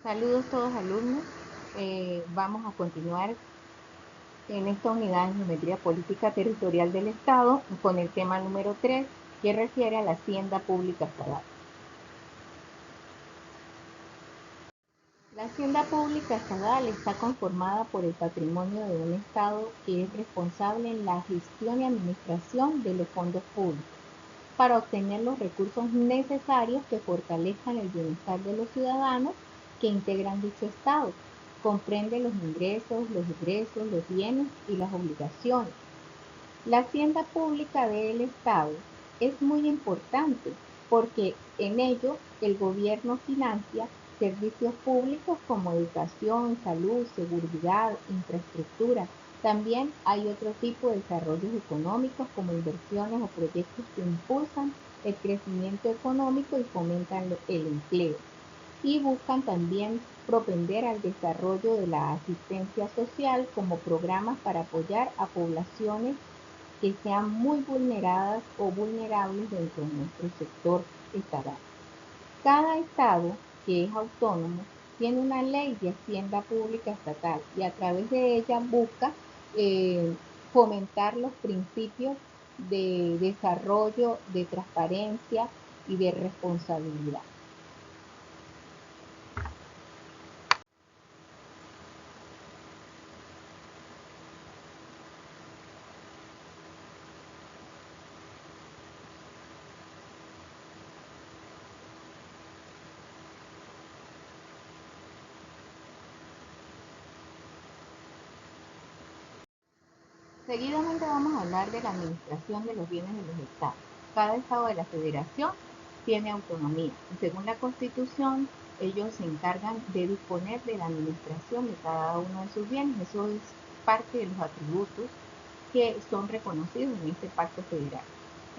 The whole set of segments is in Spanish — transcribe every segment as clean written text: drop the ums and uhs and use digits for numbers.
Saludos todos alumnos. Vamos a continuar en esta unidad de geometría política territorial del Estado con el tema número 3 que refiere a la hacienda pública estatal. La hacienda pública estatal está conformada por el patrimonio de un Estado que es responsable en la gestión y administración de los fondos públicos para obtener los recursos necesarios que fortalezcan el bienestar de los ciudadanos que integran dicho Estado. Comprende los ingresos, los egresos, los bienes y las obligaciones. La hacienda pública del Estado es muy importante porque en ello el gobierno financia servicios públicos como educación, salud, seguridad, infraestructura. También hay otro tipo de desarrollos económicos como inversiones o proyectos que impulsan el crecimiento económico y fomentan el empleo y buscan también propender al desarrollo de la asistencia social como programas para apoyar a poblaciones que sean muy vulneradas o vulnerables dentro de nuestro sector estatal. Cada estado que es autónomo tiene una ley de hacienda pública estatal y a través de ella busca eh, fomentar los principios de desarrollo, de transparencia y de responsabilidad. Seguidamente vamos a hablar de la administración de los bienes de los estados. Cada estado de la federación tiene autonomía y según la Constitución ellos se encargan de disponer de la administración de cada uno de sus bienes. Eso es parte de los atributos que son reconocidos en este pacto federal.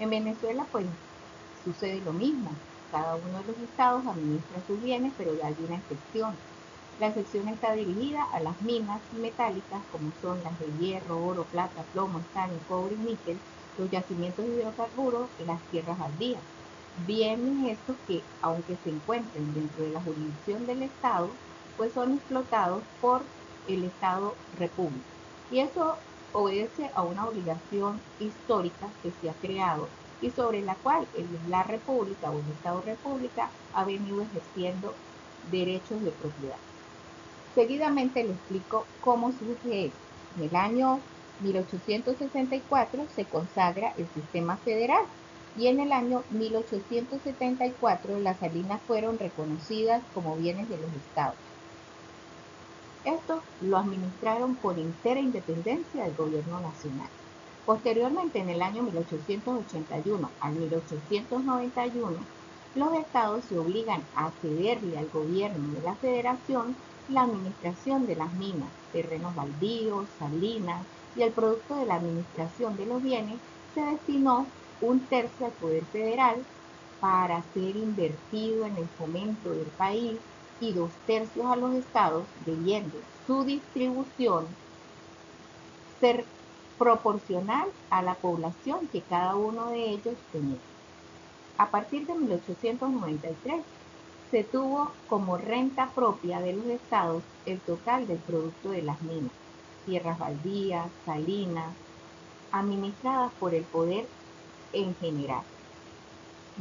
En Venezuela pues sucede lo mismo. Cada uno de los estados administra sus bienes, pero hay una excepción. La sección está dirigida a las minas metálicas como son las de hierro, oro, plata, plomo, estaño, cobre y níquel, los yacimientos de hidrocarburos y las tierras baldías. Bienes estos que, aunque se encuentren dentro de la jurisdicción del Estado, pues son explotados por el Estado República. Y eso obedece a una obligación histórica que se ha creado y sobre la cual la República o el Estado República ha venido ejerciendo derechos de propiedad. Seguidamente le explico cómo surge esto. En el año 1864 se consagra el sistema federal y en el año 1874 las salinas fueron reconocidas como bienes de los estados. Esto lo administraron con entera independencia del gobierno nacional. Posteriormente, en el año 1881 al 1891, los estados se obligan a cederle al gobierno de la federación la administración de las minas, terrenos baldíos, salinas y el producto de la administración de los bienes se destinó un tercio al Poder Federal para ser invertido en el fomento del país y 2/3 a los estados, debiendo su distribución ser proporcional a la población que cada uno de ellos tenía. A partir de 1893 se tuvo como renta propia de los estados el total del producto de las minas, tierras baldías, salinas, administradas por el poder en general.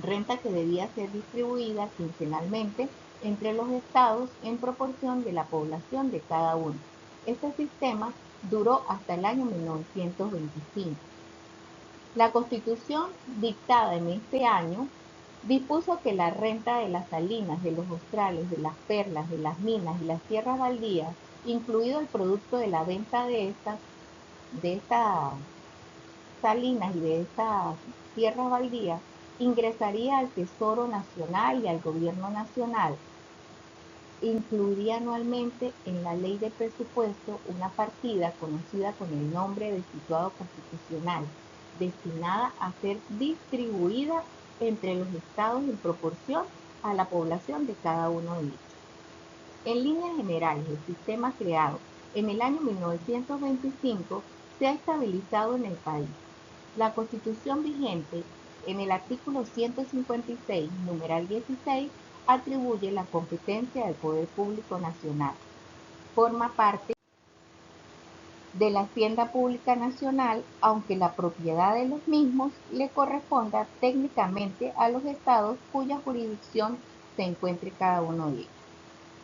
Renta que debía ser distribuida quincenalmente entre los estados en proporción de la población de cada uno. Este sistema duró hasta el año 1925. La Constitución dictada en este año dispuso que la renta de las salinas, de los australes, de las perlas, de las minas y las tierras baldías, incluido el producto de la venta de estas salinas y de estas tierras baldías, ingresaría al Tesoro Nacional y al Gobierno Nacional. Incluiría anualmente en la ley de presupuesto una partida conocida con el nombre de situado constitucional, destinada a ser distribuida entre los estados en proporción a la población de cada uno de ellos. En líneas generales, el sistema creado en el año 1925 se ha estabilizado en el país. La Constitución vigente, en el artículo 156, numeral 16, atribuye la competencia del Poder Público Nacional. Forma parte de la Hacienda Pública Nacional, aunque la propiedad de los mismos le corresponda técnicamente a los estados cuya jurisdicción se encuentre cada uno de ellos.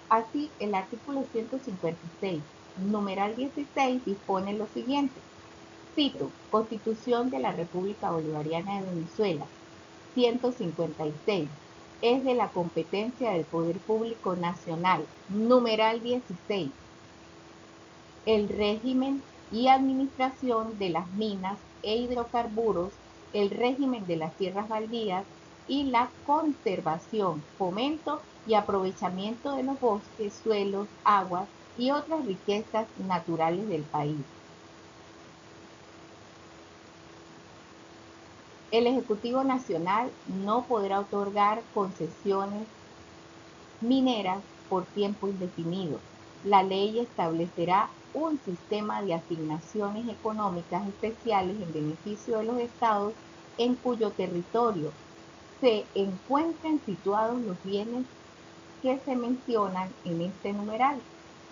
Así, el artículo 156, numeral 16, dispone lo siguiente. Cito, Constitución de la República Bolivariana de Venezuela, 156. Es de la competencia del Poder Público Nacional. Numeral 16. El régimen y administración de las minas e hidrocarburos, el régimen de las tierras baldías y la conservación, fomento y aprovechamiento de los bosques, suelos, aguas y otras riquezas naturales del país. El Ejecutivo Nacional no podrá otorgar concesiones mineras por tiempo indefinido. La ley establecerá un sistema de asignaciones económicas especiales en beneficio de los estados en cuyo territorio se encuentren situados los bienes que se mencionan en este numeral,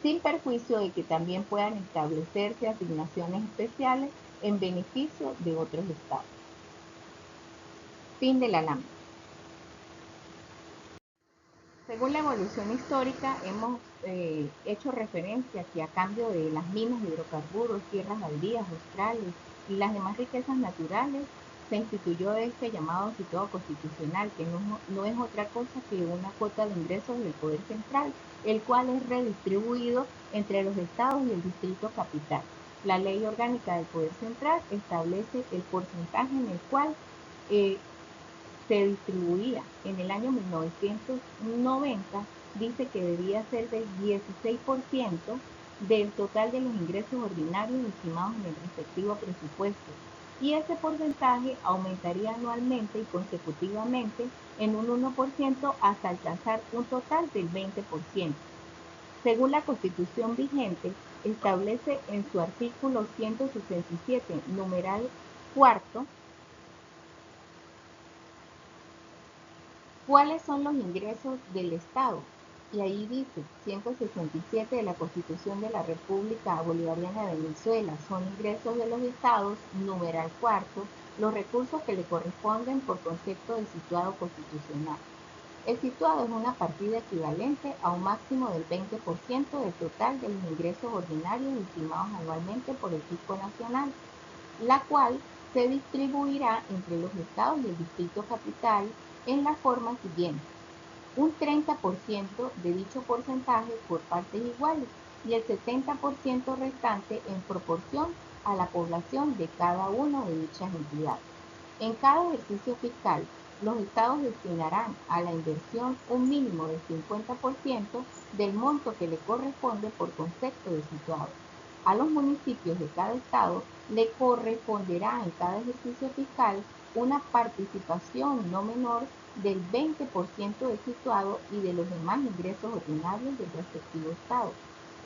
sin perjuicio de que también puedan establecerse asignaciones especiales en beneficio de otros estados. Fin de la lámina. Según la evolución histórica, hemos hecho referencia que a cambio de las minas, hidrocarburos, tierras baldías, australes y las demás riquezas naturales, se instituyó este llamado situado constitucional, que no es otra cosa que una cuota de ingresos del Poder Central, el cual es redistribuido entre los estados y el Distrito Capital. La Ley Orgánica del Poder Central establece el porcentaje en el cual se distribuía en el año 1990, dice que debía ser del 16% del total de los ingresos ordinarios estimados en el respectivo presupuesto, y ese porcentaje aumentaría anualmente y consecutivamente en un 1% hasta alcanzar un total del 20%. Según la Constitución vigente, establece en su artículo 167, numeral cuarto, ¿cuáles son los ingresos del Estado? Y ahí dice 167 de la Constitución de la República Bolivariana de Venezuela, son ingresos de los estados, numeral cuarto, los recursos que le corresponden por concepto del situado constitucional. El situado es una partida equivalente a un máximo del 20% del total de los ingresos ordinarios estimados anualmente por el Fisco Nacional, la cual se distribuirá entre los estados y el Distrito Capital en la forma siguiente: un 30% de dicho porcentaje por partes iguales y el 70% restante en proporción a la población de cada una de dichas entidades. En cada ejercicio fiscal, los estados destinarán a la inversión un mínimo del 50% del monto que le corresponde por concepto de situado. A los municipios de cada estado le corresponderá en cada ejercicio fiscal una participación no menor del 20% del situado y de los demás ingresos ordinarios del respectivo estado.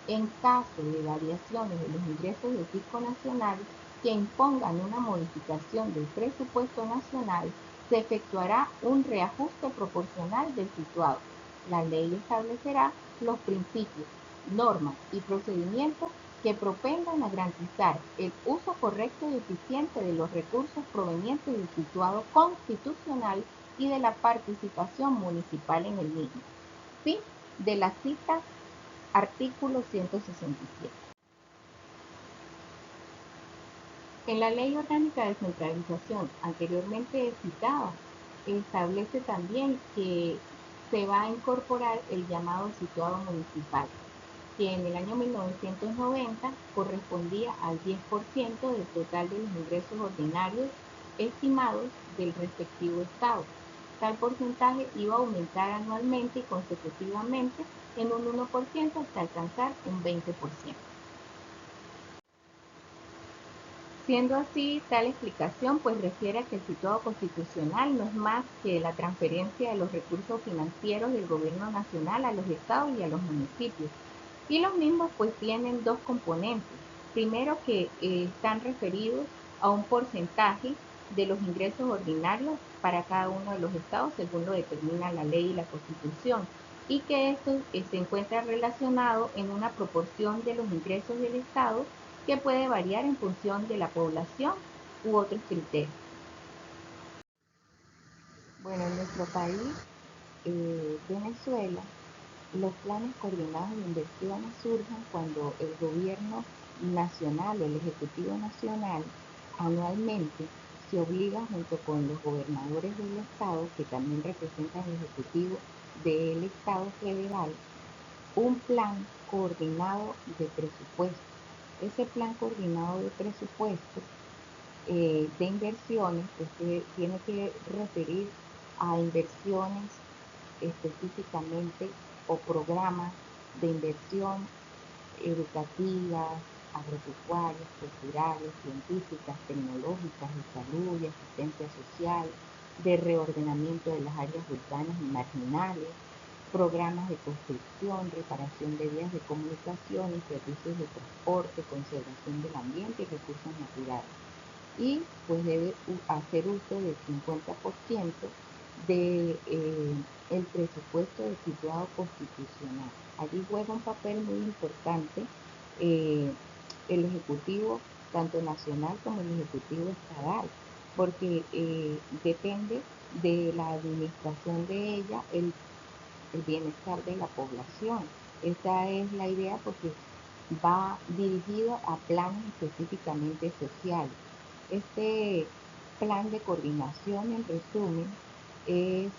En caso de variaciones de los ingresos del Fisco Nacional que impongan una modificación del presupuesto nacional, se efectuará un reajuste proporcional del situado. La ley establecerá los principios, normas y procedimientos que propendan a garantizar el uso correcto y eficiente de los recursos provenientes del situado constitucional y de la participación municipal en el mismo. Fin de la cita, artículo 167. En la Ley Orgánica de Descentralización anteriormente citada, establece también que se va a incorporar el llamado situado municipal, que en el año 1990 correspondía al 10% del total de los ingresos ordinarios estimados del respectivo estado. Tal porcentaje iba a aumentar anualmente y consecutivamente en un 1% hasta alcanzar un 20%. Siendo así, tal explicación pues refiere a que el situado constitucional no es más que la transferencia de los recursos financieros del gobierno nacional a los estados y a los municipios. Y los mismos pues tienen dos componentes. Primero, que están referidos a un porcentaje de los ingresos ordinarios para cada uno de los estados según lo determina la ley y la Constitución, y que esto se encuentra relacionado en una proporción de los ingresos del estado que puede variar en función de la población u otros criterios. Bueno, en nuestro país, Venezuela, los planes coordinados de inversiones surgen cuando el gobierno nacional o el Ejecutivo Nacional anualmente se obliga junto con los gobernadores del Estado, que también representan el Ejecutivo del Estado federal, un plan coordinado de presupuesto. Ese plan coordinado de presupuesto de inversiones pues, tiene que referir a inversiones específicamente o programas de inversión educativas, agropecuarias, culturales, científicas, tecnológicas, de salud y asistencia social, de reordenamiento de las áreas urbanas y marginales, programas de construcción, reparación de vías de comunicación y servicios de transporte, conservación del ambiente y recursos naturales. Y pues debe hacer uso del 50% de el presupuesto del situado constitucional. Allí juega un papel muy importante el Ejecutivo, tanto nacional como el Ejecutivo estatal, porque depende de la administración de ella el bienestar de la población. Esa es la idea porque va dirigido a planes específicamente sociales. Este plan de coordinación, en resumen, es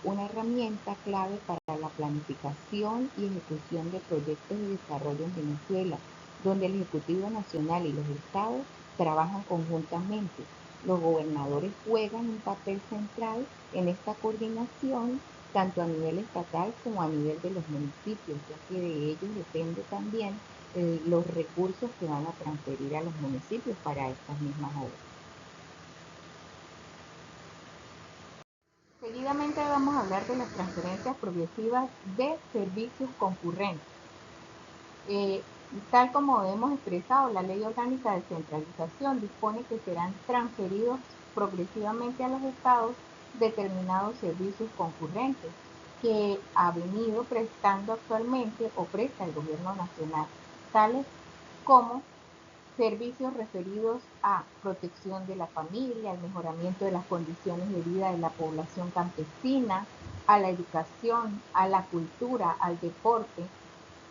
una herramienta clave para la planificación y ejecución de proyectos de desarrollo en Venezuela, donde el Ejecutivo Nacional y los estados trabajan conjuntamente. Los gobernadores juegan un papel central en esta coordinación, tanto a nivel estatal como a nivel de los municipios, ya que de ellos depende también los recursos que van a transferir a los municipios para estas mismas obras. Seguidamente vamos a hablar de las transferencias progresivas de servicios concurrentes. Tal como hemos expresado, la Ley Orgánica de Descentralización dispone que serán transferidos progresivamente a los estados determinados servicios concurrentes que ha venido prestando actualmente o presta el gobierno nacional, tales como servicios referidos a protección de la familia, al mejoramiento de las condiciones de vida de la población campesina, a la educación, a la cultura, al deporte,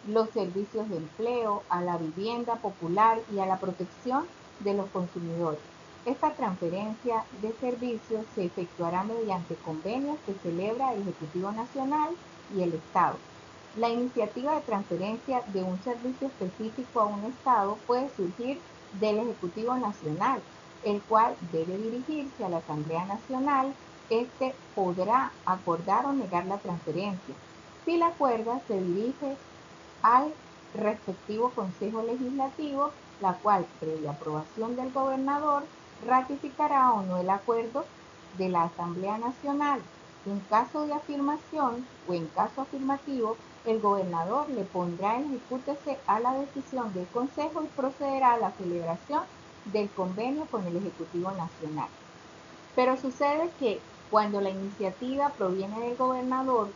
los servicios de empleo, a la vivienda popular y a la protección de los consumidores. Esta transferencia de servicios se efectuará mediante convenios que celebra el Ejecutivo Nacional y el Estado. La iniciativa de transferencia de un servicio específico a un Estado puede surgir del Ejecutivo Nacional, el cual debe dirigirse a la Asamblea Nacional. Este podrá acordar o negar la transferencia. Si la acuerda, se dirige al respectivo Consejo Legislativo, la cual, previa aprobación del gobernador, ratificará o no el acuerdo de la Asamblea Nacional. En caso de afirmación o en caso afirmativo, el gobernador le pondrá en ejecútese a la decisión del Consejo y procederá a la celebración del convenio con el Ejecutivo Nacional. Pero sucede que cuando la iniciativa proviene del gobernador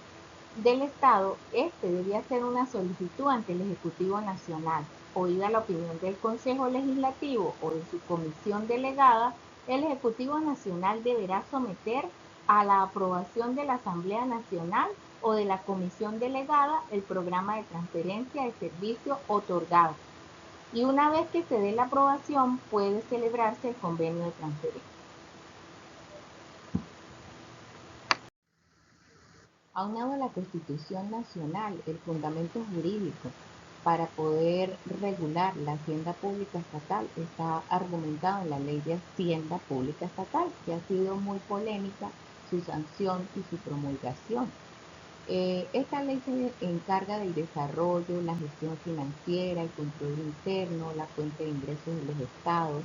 del Estado, este debe hacer una solicitud ante el Ejecutivo Nacional. Oída la opinión del Consejo Legislativo o de su comisión delegada, el Ejecutivo Nacional deberá someter a la aprobación de la Asamblea Nacional o de la comisión delegada el programa de transferencia de servicio otorgado. Y una vez que se dé la aprobación, puede celebrarse el convenio de transferencia. Aunado a la Constitución Nacional, el fundamento jurídico para poder regular la hacienda pública estatal está argumentado en la Ley de Hacienda Pública Estatal, que ha sido muy polémica su sanción y su promulgación. Esta ley se encarga del desarrollo, la gestión financiera, el control interno, la fuente de ingresos de los estados,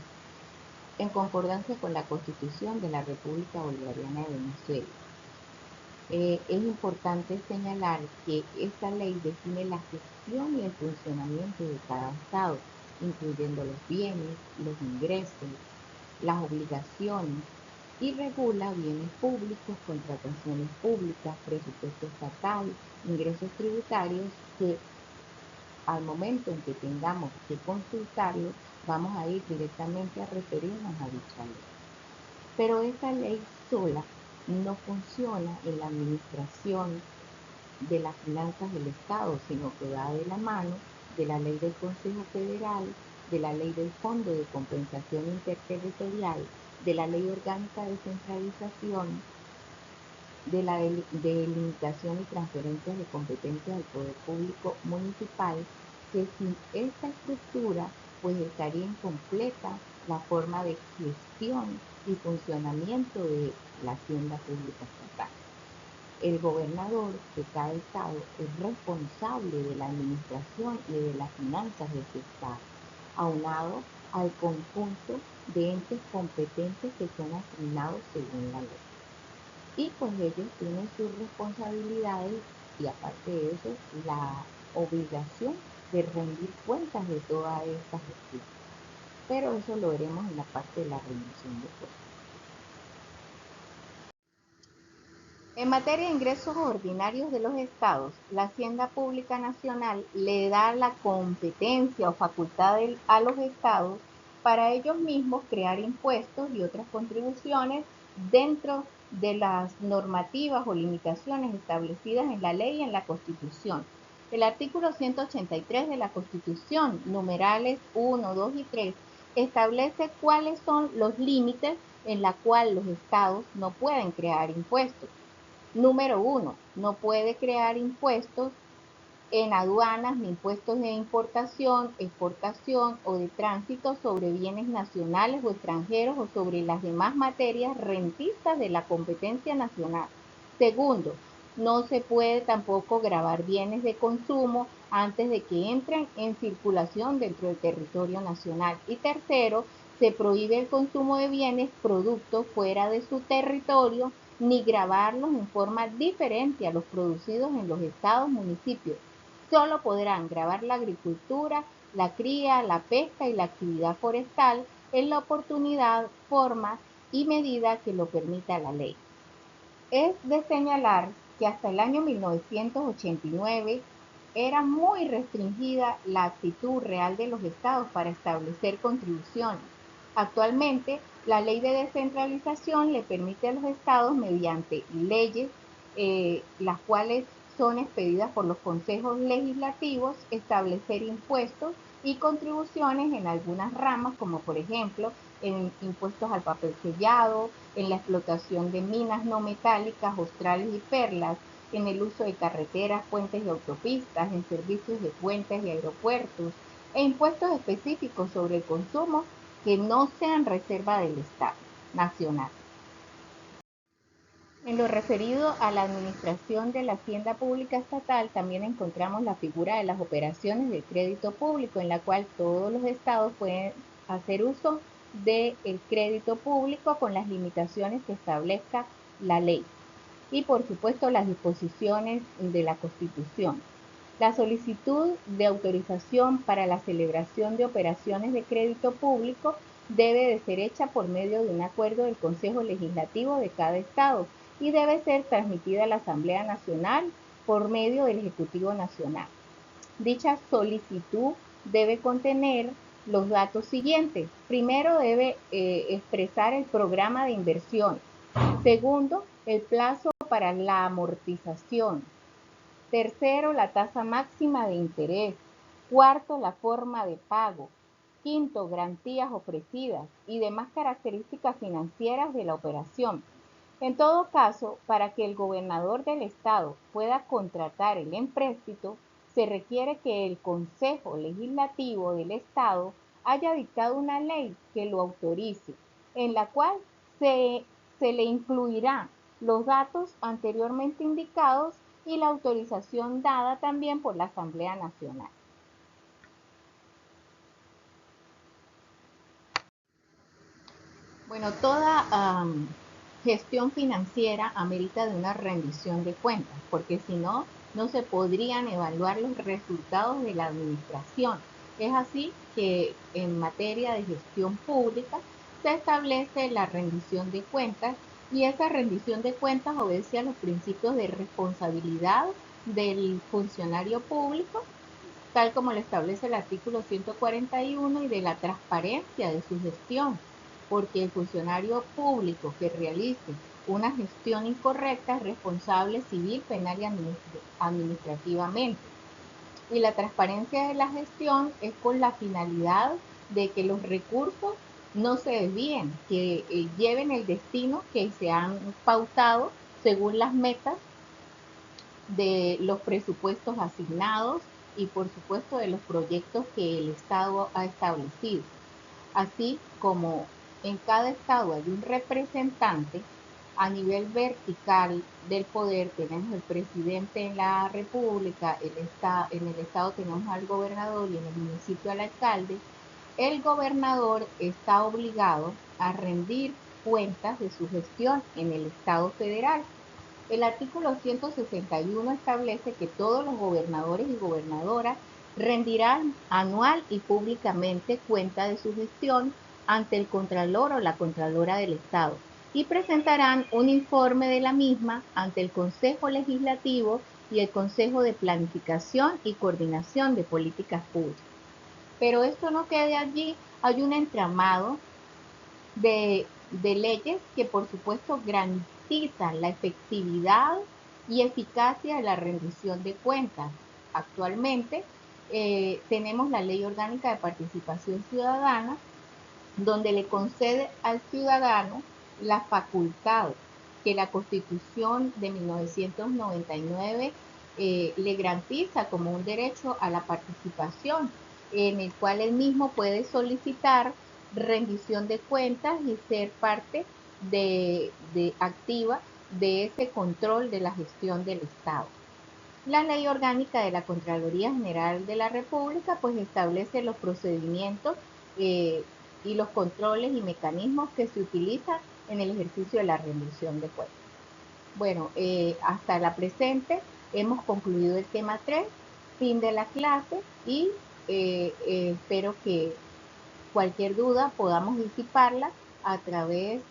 en concordancia con la Constitución de la República Bolivariana de Venezuela. Es importante señalar que esta ley define la gestión y el funcionamiento de cada estado, incluyendo los bienes, los ingresos, las obligaciones, y regula bienes públicos, contrataciones públicas, presupuesto estatal, ingresos tributarios que al momento en que tengamos que consultarlo, vamos a ir directamente a referirnos a dicha ley. Pero esta ley sola no funciona en la administración de las finanzas del Estado, sino que va de la mano de la ley del Consejo Federal, de la ley del Fondo de Compensación Interterritorial, de la ley orgánica de centralización, de la delimitación y transferencias de competencias del poder público municipal, que sin esta estructura pues estaría incompleta la forma de gestión y funcionamiento de la hacienda pública estatal. El gobernador de cada estado es responsable de la administración y de las finanzas de ese estado, aunado al conjunto de entes competentes que son asignados según la ley. Y pues ellos tienen sus responsabilidades y aparte de eso la obligación de rendir cuentas de toda esta gestión. Pero eso lo veremos en la parte de la rendición de cuentas. En materia de ingresos ordinarios de los estados, la Hacienda Pública Nacional le da la competencia o facultad a los estados para ellos mismos crear impuestos y otras contribuciones dentro de las normativas o limitaciones establecidas en la ley y en la Constitución. El artículo 183 de la Constitución, numerales 1, 2 y 3, establece cuáles son los límites en los cuales los estados no pueden crear impuestos. Número 1, no puede crear impuestos en aduanas ni impuestos de importación, exportación o de tránsito sobre bienes nacionales o extranjeros o sobre las demás materias rentistas de la competencia nacional. Segundo, no se puede tampoco gravar bienes de consumo antes de que entren en circulación dentro del territorio nacional. Y tercero, se prohíbe el consumo de bienes, productos fuera de su territorio, ni gravarlos en forma diferente a los producidos en los estados, municipios. Solo podrán gravar la agricultura, la cría, la pesca y la actividad forestal en la oportunidad, forma y medida que lo permita la ley. Es de señalar que hasta el año 1989 era muy restringida la actitud real de los estados para establecer contribuciones. Actualmente, la ley de descentralización le permite a los estados, mediante leyes, las cuales son expedidas por los consejos legislativos, establecer impuestos y contribuciones en algunas ramas, como por ejemplo en impuestos al papel sellado, en la explotación de minas no metálicas, australes y perlas, en el uso de carreteras, puentes y autopistas, en servicios de puentes y aeropuertos, e impuestos específicos sobre el consumo que no sean reserva del Estado nacional. En lo referido a la administración de la hacienda pública estatal, también encontramos la figura de las operaciones del crédito público, en la cual todos los estados pueden hacer uso del crédito público con las limitaciones que establezca la ley y por supuesto las disposiciones de la Constitución. La solicitud de autorización para la celebración de operaciones de crédito público debe de ser hecha por medio de un acuerdo del Consejo Legislativo de cada estado y debe ser transmitida a la Asamblea Nacional por medio del Ejecutivo Nacional. Dicha solicitud debe contener los datos siguientes. Primero, debe expresar el programa de inversión. Segundo, el plazo para la amortización. Tercero, la tasa máxima de interés. Cuarto, la forma de pago. Quinto, garantías ofrecidas y demás características financieras de la operación. En todo caso, para que el gobernador del estado pueda contratar el empréstito, se requiere que el Consejo Legislativo del Estado haya dictado una ley que lo autorice, en la cual se le incluirán los datos anteriormente indicados y la autorización dada también por la Asamblea Nacional. Bueno, toda gestión financiera amerita de una rendición de cuentas, porque si no, no se podrían evaluar los resultados de la administración. Es así que en materia de gestión pública se establece la rendición de cuentas y esa rendición de cuentas obedece a los principios de responsabilidad del funcionario público, tal como lo establece el artículo 141 y de la transparencia de su gestión, porque el funcionario público que realice una gestión incorrecta es responsable civil, penal y administrativamente. Y la transparencia de la gestión es con la finalidad de que los recursos no se desvíen, que lleven el destino que se han pautado según las metas de los presupuestos asignados y por supuesto de los proyectos que el Estado ha establecido. Así como en cada estado hay un representante, a nivel vertical del poder tenemos el presidente en la república, en el estado tenemos al gobernador y en el municipio al alcalde. El gobernador está obligado a rendir cuentas de su gestión en el estado federal. El artículo 161 establece que todos los gobernadores y gobernadoras rendirán anual y públicamente cuenta de su gestión ante el Contralor o la Contralora del Estado y presentarán un informe de la misma ante el Consejo Legislativo y el Consejo de Planificación y Coordinación de Políticas Públicas. Pero esto no queda allí, hay un entramado de leyes que por supuesto garantizan la efectividad y eficacia de la rendición de cuentas. Actualmente tenemos la Ley Orgánica de Participación Ciudadana, donde le concede al ciudadano la facultad que la Constitución de 1999 le garantiza como un derecho a la participación, en el cual él mismo puede solicitar rendición de cuentas y ser parte de activa de ese control de la gestión del Estado. La Ley Orgánica de la Contraloría General de la República pues establece los procedimientos eh, y los controles y mecanismos que se utilizan en el ejercicio de la rendición de cuentas. Bueno, hasta la presente hemos concluido el tema 3, fin de la clase y espero que cualquier duda podamos disiparla a través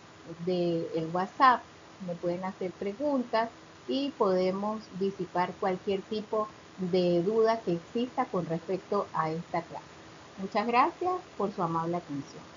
del WhatsApp. Me pueden hacer preguntas y podemos disipar cualquier tipo de duda que exista con respecto a esta clase. Muchas gracias por su amable atención.